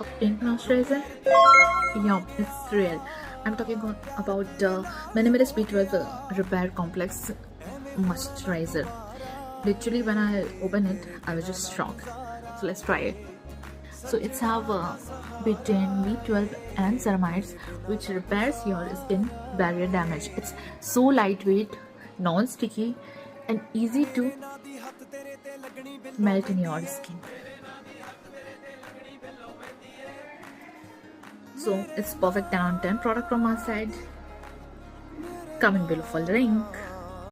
a pink moisturizer? Yeah, it's real. I'm talking about Minimalist B12 Repair Complex Moisturizer. Literally, when I open it, I was just shocked. So let's try it. So it's have between B12 and ceramides, which repairs your skin barrier damage. It's so lightweight, non-sticky, and easy to melt in your skin. So it's perfect 10 on 10 product from our side. Comment below for the link.